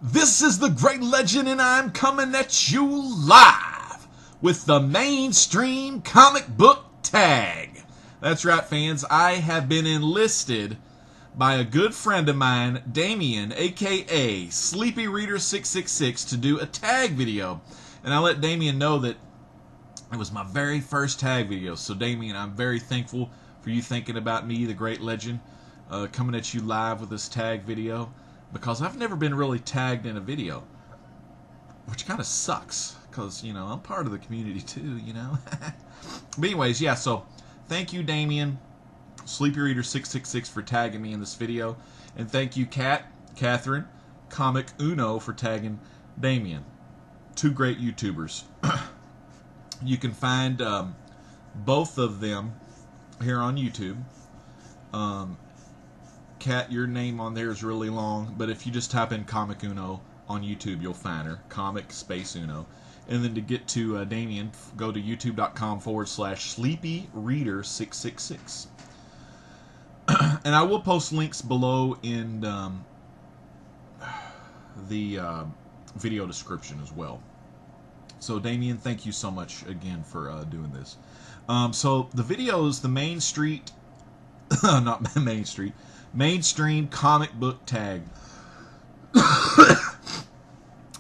This is the Great Legend, and I'm coming at you live with the mainstream comic book tag. That's right, fans. I have been enlisted by a good friend of mine, Damien, a.k.a. Sleepy Reader 666, to do a tag video. And I let Damien know that it was my very first tag video. So, Damien, I'm very thankful for you thinking about me, the Great Legend, coming at you live with this tag video. Because I've never been really tagged in a video, which kind of sucks, because, you know, I'm part of the community too, you know. But anyways, yeah, so thank you, Damien, Sleepy Reader 666, for tagging me in this video. And thank you, Catherine, Comic Uno, for tagging Damien. Two great YouTubers. You can find both of them here on YouTube. Kat, your name on there is really long, but if you just type in Comic Uno on YouTube, you'll find her. Comic space Uno. And then to get to Damien, go to youtube.com/sleepyreader666. And I will post links below in the video description as well. So, Damien, thank you so much again for doing this. So, the video is the Main Street, not Main Street, mainstream comic book tag.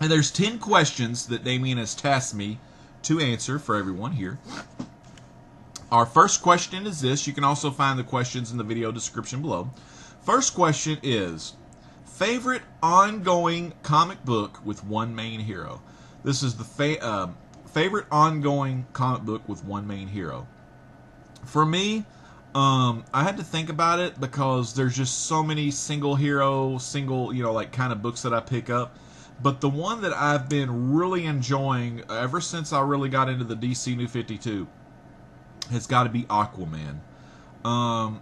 And there's 10 questions that Damien has tasked me to answer for everyone here. Our first question is this. You can also find the questions in the video description below. First question is, favorite ongoing comic book with one main hero. This is the favorite ongoing comic book with one main hero. For me, I had to think about it because there's just so many single hero, like kind of books that I pick up. But the one that I've been really enjoying ever since I really got into the DC New 52 has got to be Aquaman. I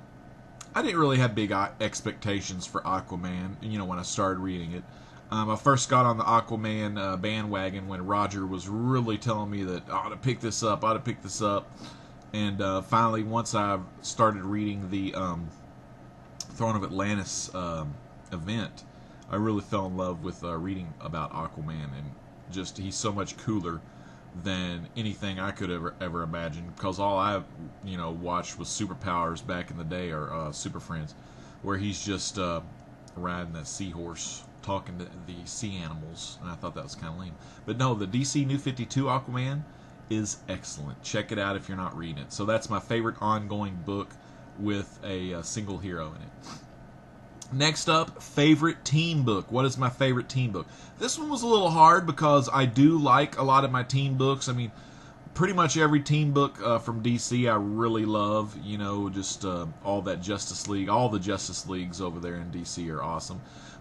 didn't really have big expectations for Aquaman, when I started reading it. I first got on the Aquaman bandwagon when Roger was really telling me that I ought to pick this up, And finally, once I started reading the Throne of Atlantis event, I really fell in love with reading about Aquaman, and just he's so much cooler than anything I could ever imagine. Because all I watched was Superpowers back in the day, or Super Friends, where he's just riding that seahorse, talking to the sea animals, and I thought that was kind of lame. But no, the DC New 52 Aquaman is excellent. Check it out if you're not reading it. So that's my favorite ongoing book with a single hero in it. Next up, favorite teen book. What is my favorite teen book? This one was a little hard because I do like a lot of my teen books. I mean, pretty much every teen book from DC I really love. Just all that Justice League. All the Justice Leagues over there in DC are awesome.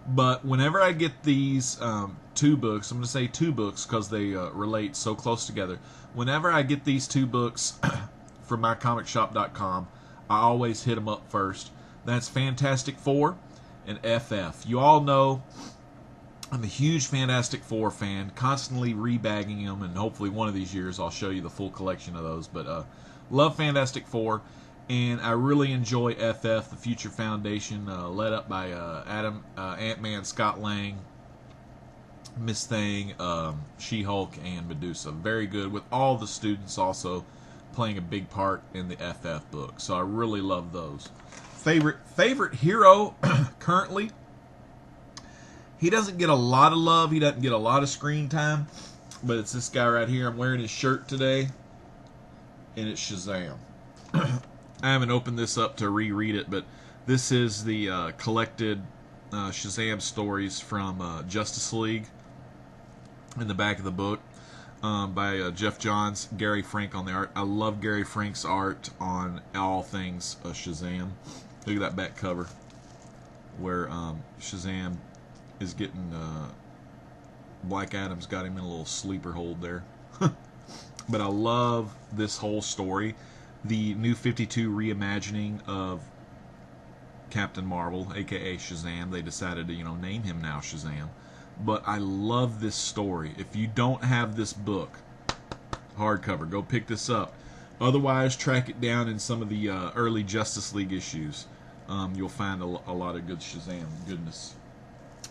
But whenever I get these two books, I'm going to say two books because they relate so close together. Whenever I get these two books from mycomicshop.com, I always hit them up first. That's Fantastic Four and FF. You all know I'm a huge Fantastic Four fan, constantly rebagging them, and hopefully one of these years I'll show you the full collection of those. But love Fantastic Four, and I really enjoy FF, the Future Foundation, led up by Ant-Man, Scott Lang, Miss Thing, She-Hulk, and Medusa. Very good, with all the students also playing a big part in the FF book. So I really love those. Favorite hero currently. He doesn't get a lot of love. He doesn't get a lot of screen time. But it's this guy right here. I'm wearing his shirt today, and it's Shazam. I haven't opened this up to reread it, but this is the collected Shazam stories from Justice League in the back of the book by Jeff Johns, Gary Frank on the art. I love Gary Frank's art on all things Shazam. Look at that back cover where Shazam is getting Black Adam's got him in a little sleeper hold there. But I love this whole story. The New 52 reimagining of Captain Marvel, aka Shazam. They decided to, name him now Shazam. But I love this story. If you don't have this book, hardcover, go pick this up. Otherwise, track it down in some of the early Justice League issues. You'll find a lot of good Shazam goodness.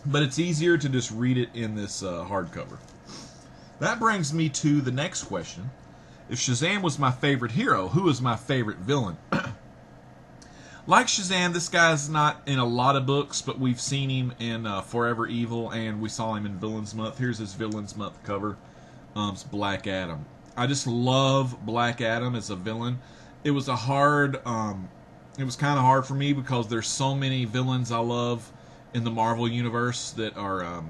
but it's easier to just read it in this hardcover. That brings me to the next question. If Shazam was my favorite hero, who is my favorite villain? Like Shazam, this guy's not in a lot of books, but we've seen him in Forever Evil, and we saw him in Villains Month. Here's his Villains Month cover. It's Black Adam. I just love Black Adam as a villain. It was a hard, it was kind of hard for me because there's so many villains I love in the Marvel Universe that are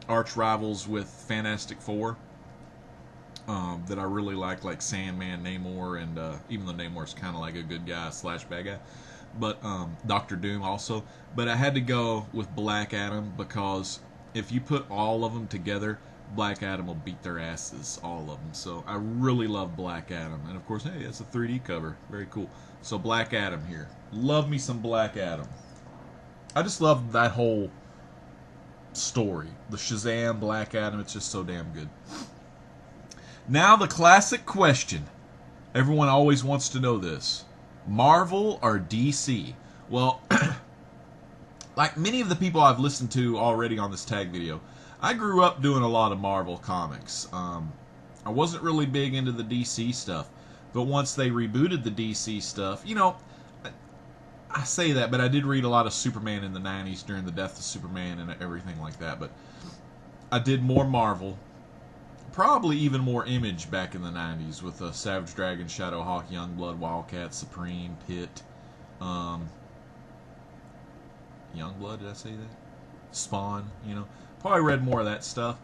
arch rivals with Fantastic Four. That I really like Sandman, Namor, and even though Namor's kind of like a good guy / bad guy, but Doctor Doom also. But I had to go with Black Adam because if you put all of them together, Black Adam will beat their asses, all of them. So I really love Black Adam, and of course, hey, it's a 3D cover, very cool. So Black Adam here, love me some Black Adam. I just love that whole story, the Shazam, Black Adam. It's just so damn good. Now the classic question. Everyone always wants to know this. Marvel or DC? Well, like many of the people I've listened to already on this tag video, I grew up doing a lot of Marvel comics. I wasn't really big into the DC stuff, but once they rebooted the DC stuff, you know, I say that, but I did read a lot of Superman in the 90s during the death of Superman and everything like that, but I did more Marvel. Probably even more Image back in the 90s with Savage Dragon, Shadowhawk, Youngblood, Wildcat, Supreme, Pit, Youngblood, did I say that? Spawn, you know. Probably read more of that stuff,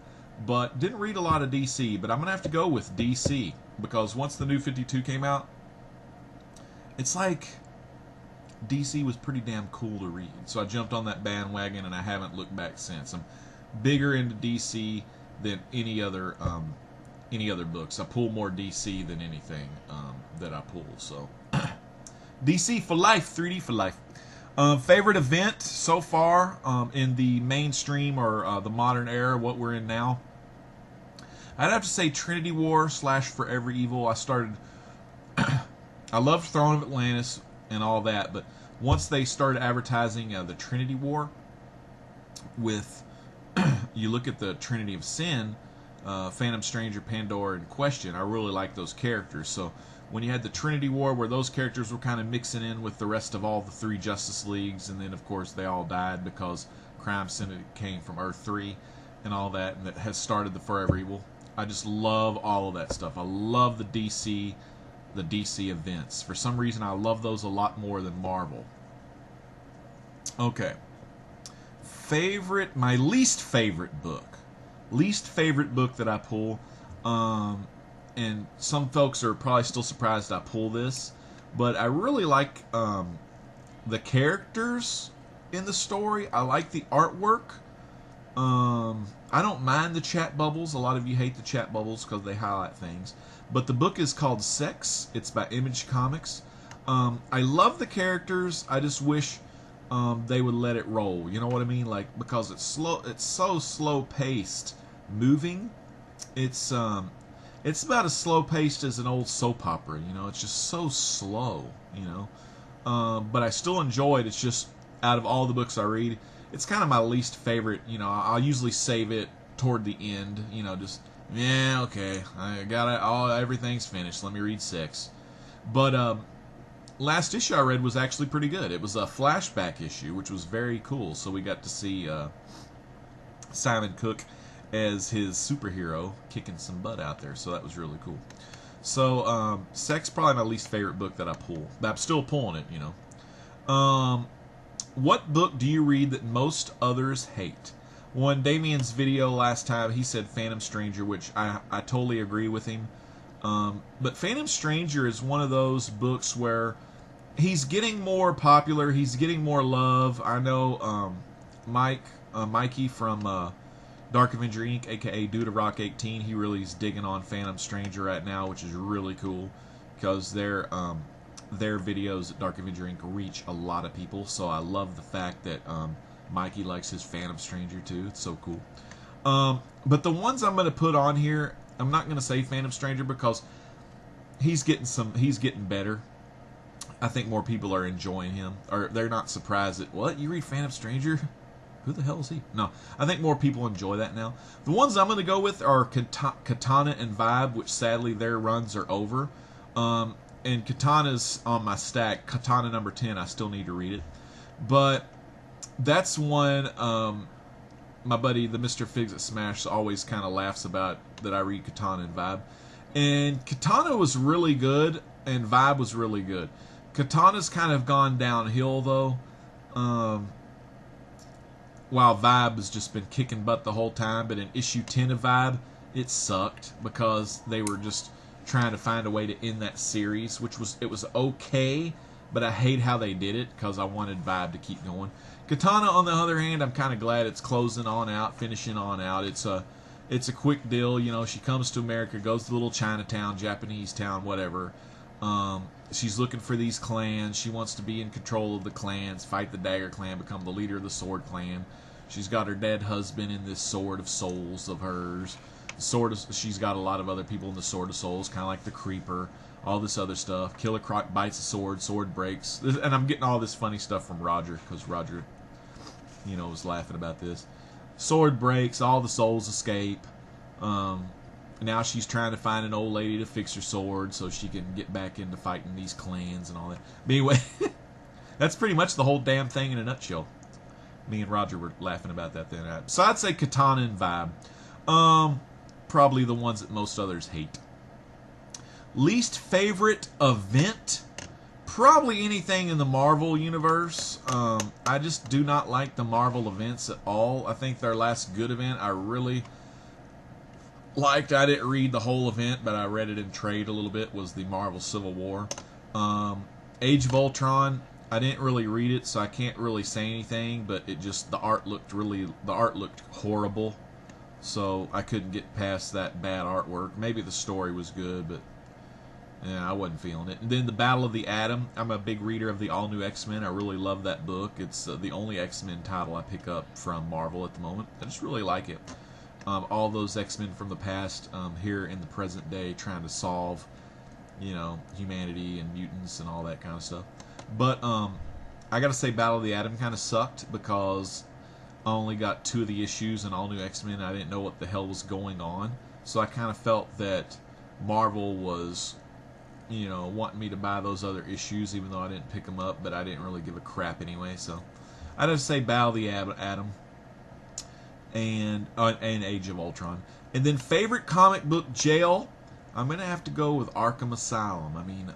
but didn't read a lot of DC, but I'm going to have to go with DC, because once the New 52 came out, it's like DC was pretty damn cool to read. So I jumped on that bandwagon, and I haven't looked back since. I'm bigger into DC than any other books. I pull more DC than anything that I pull. So DC for life, 3D for life. Favorite event so far in the mainstream or the modern era, what we're in now? I'd have to say Trinity War / Forever Evil. I loved Throne of Atlantis and all that, but once they started advertising the Trinity War with you look at the Trinity of Sin, Phantom Stranger, Pandora, and Question, I really like those characters. So when you had the Trinity War where those characters were kind of mixing in with the rest of all the 3 Justice Leagues, and then of course they all died because Crime Syndicate came from Earth 3 and all that, and that has started the Forever Evil. I just love all of that stuff. I love the DC events. For some reason I love those a lot more than Marvel. Okay. My least favorite book that I pull, and some folks are probably still surprised I pull this, but I really like the characters in the story. I like the artwork. I don't mind the chat bubbles. A lot of you hate the chat bubbles because they highlight things, but the book is called Sex. It's by Image Comics. I love the characters. I just wish they would let it roll. You know what I mean? Like, because it's so slow paced moving. It's about as slow paced as an old soap opera, you know. It's just so slow, you know. But I still enjoy it. It's just, out of all the books I read, it's kind of my least favorite. You know, I'll usually save it toward the end, you know, just, yeah, okay, I got it, everything's finished, let me read 6. But last issue I read was actually pretty good. It was a flashback issue, which was very cool. So we got to see Simon Cook as his superhero kicking some butt out there. So that was really cool. So Sex, probably my least favorite book that I pull. But I'm still pulling it, you know. What book do you read that most others hate? Well, in Damien's video last time, he said Phantom Stranger, which I totally agree with him. But Phantom Stranger is one of those books where he's getting more popular, he's getting more love. I know Mikey from Dark Avenger Inc., aka Dude of Rock 18, he really is digging on Phantom Stranger right now, which is really cool because their videos at Dark Avenger Inc. reach a lot of people. So I love the fact that Mikey likes his Phantom Stranger too. It's so cool. But the ones I'm going to put on here, I'm not going to say Phantom Stranger because he's getting better. I think more people are enjoying him, or they're not surprised that, what, you read Phantom Stranger? Who the hell is he? No, I think more people enjoy that now. The ones I'm going to go with are Katana and Vibe, which sadly their runs are over. And Katana's on my stack. Katana number 10, I still need to read it. But that's one my buddy, the Mr. Figs at Smash, always kind of laughs about that I read Katana and Vibe. And Katana was really good, and Vibe was really good. Katana's kind of gone downhill, though. While Vibe has just been kicking butt the whole time, but in issue 10 of Vibe, it sucked because they were just trying to find a way to end that series, it was okay, but I hate how they did it because I wanted Vibe to keep going. Katana, on the other hand, I'm kind of glad it's closing on out, finishing on out. It's a quick deal, you know. She comes to America, goes to little Chinatown, Japanese town, whatever. She's looking for these clans. She wants to be in control of the clans, fight the Dagger Clan, become the leader of the Sword Clan. She's got her dead husband in this Sword of Souls of hers. She's got a lot of other people in the Sword of Souls, kind of like the Creeper, all this other stuff. Killer Croc bites a sword, sword breaks. And I'm getting all this funny stuff from Roger, because Roger, you know, was laughing about this. Sword breaks, all the souls escape. Now she's trying to find an old lady to fix her sword so she can get back into fighting these clans and all that. But anyway, that's pretty much the whole damn thing in a nutshell. Me and Roger were laughing about that then. So I'd say Katana and Vibe. Probably the ones that most others hate. Least favorite event? Probably anything in the Marvel universe. I just do not like the Marvel events at all. I think their last good event I really liked. I didn't read the whole event, but I read it in trade a little bit, was the Marvel Civil War. Age of Ultron, I didn't really read it, so I can't really say anything, but it just, the art looked horrible, so I couldn't get past that bad artwork. Maybe the story was good, but yeah, I wasn't feeling it. And then the Battle of the Atom, I'm a big reader of the All New X-Men. I really love that book. It's the only X-Men title I pick up from Marvel at the moment. I just really like it. All those X-Men from the past here in the present day trying to solve, you know, humanity and mutants and all that kind of stuff. But I gotta say Battle of the Atom kind of sucked because I only got 2 of the issues in All New X-Men. I didn't know what the hell was going on. So I kind of felt that Marvel was, you know, wanting me to buy those other issues even though I didn't pick them up, but I didn't really give a crap anyway. So I'd have to say Battle of the Atom and Age of Ultron. And then favorite comic book jail, I'm going to have to go with Arkham Asylum. I mean,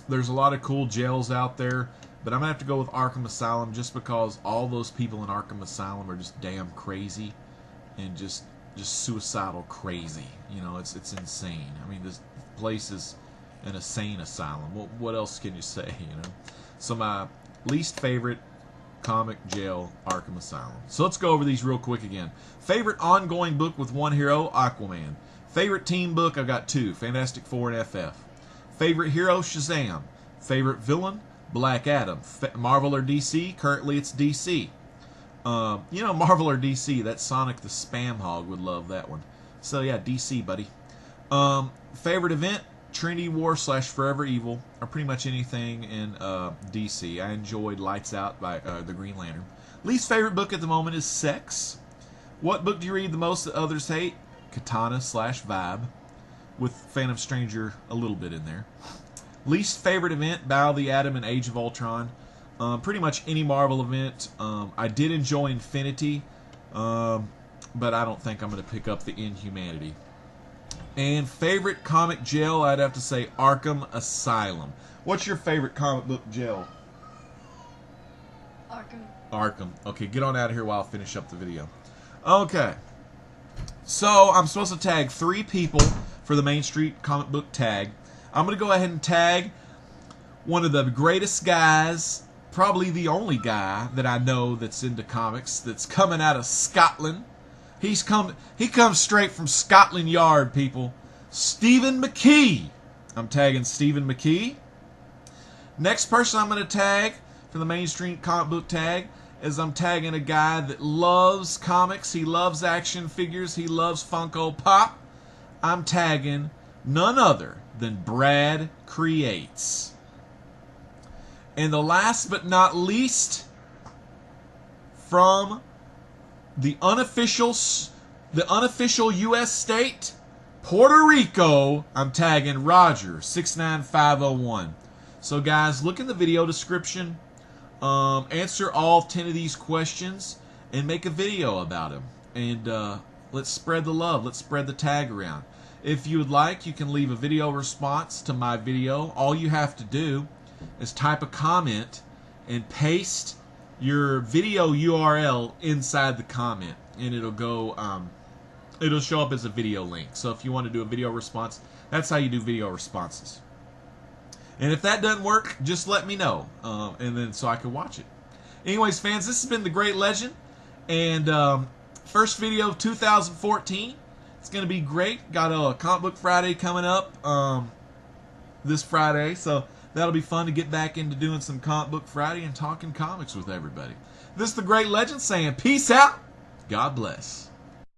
there's a lot of cool jails out there, but I'm going to have to go with Arkham Asylum just because all those people in Arkham Asylum are just damn crazy and just suicidal crazy. You know, it's insane. I mean, this place is an insane asylum. What else can you say, you know? So my least favorite comic jail, Arkham Asylum. So let's go over these real quick again. Favorite ongoing book with one hero, Aquaman. Favorite team book, I've got 2, Fantastic Four and FF. Favorite hero, Shazam. Favorite villain, Black Adam. Marvel or DC? Currently it's DC. You know, Marvel or DC, that Sonic the Spam Hog would love that one. So yeah, DC, buddy. Favorite event, Trinity War / Forever Evil, or pretty much anything in DC. I enjoyed Lights Out by the Green Lantern. Least favorite book at the moment is Sex. What book do you read the most that others hate? Katana / Vibe, with Phantom Stranger a little bit in there. Least favorite event, Battle of the Atom and Age of Ultron. Pretty much any Marvel event. I did enjoy Infinity, but I don't think I'm going to pick up the Inhumanity. And favorite comic jail, I'd have to say Arkham Asylum. What's your favorite comic book jail? Arkham. Okay, get on out of here while I finish up the video. Okay. So, I'm supposed to tag 3 people for the Main Street comic book tag. I'm going to go ahead and tag one of the greatest guys, probably the only guy that I know that's into comics, that's coming out of Scotland. He comes straight from Scotland Yard, people. Stephen McKee. I'm tagging Stephen McKee. Next person I'm going to tag for the Main Street comic book tag is I'm tagging a guy that loves comics. He loves action figures. He loves Funko Pop. I'm tagging none other than Brad Creates. And the last but not least, from the unofficial U.S. state, Puerto Rico. I'm tagging Roger 69501. So guys, look in the video description. Answer all 10 of these questions and make a video about them. And let's spread the love. Let's spread the tag around. If you would like, you can leave a video response to my video. All you have to do is type a comment and paste your video URL inside the comment, and it'll go it'll show up as a video link. So if you want to do a video response, that's how you do video responses. And if that doesn't work, just let me know, and then so I can watch it. Anyways, fans, this has been The Great Legend, and first video of 2014. It's going to be great. Got a Comic Book Friday coming up this Friday, so that'll be fun to get back into doing some Comic Book Friday and talking comics with everybody. This is The Great Legend saying peace out. God bless.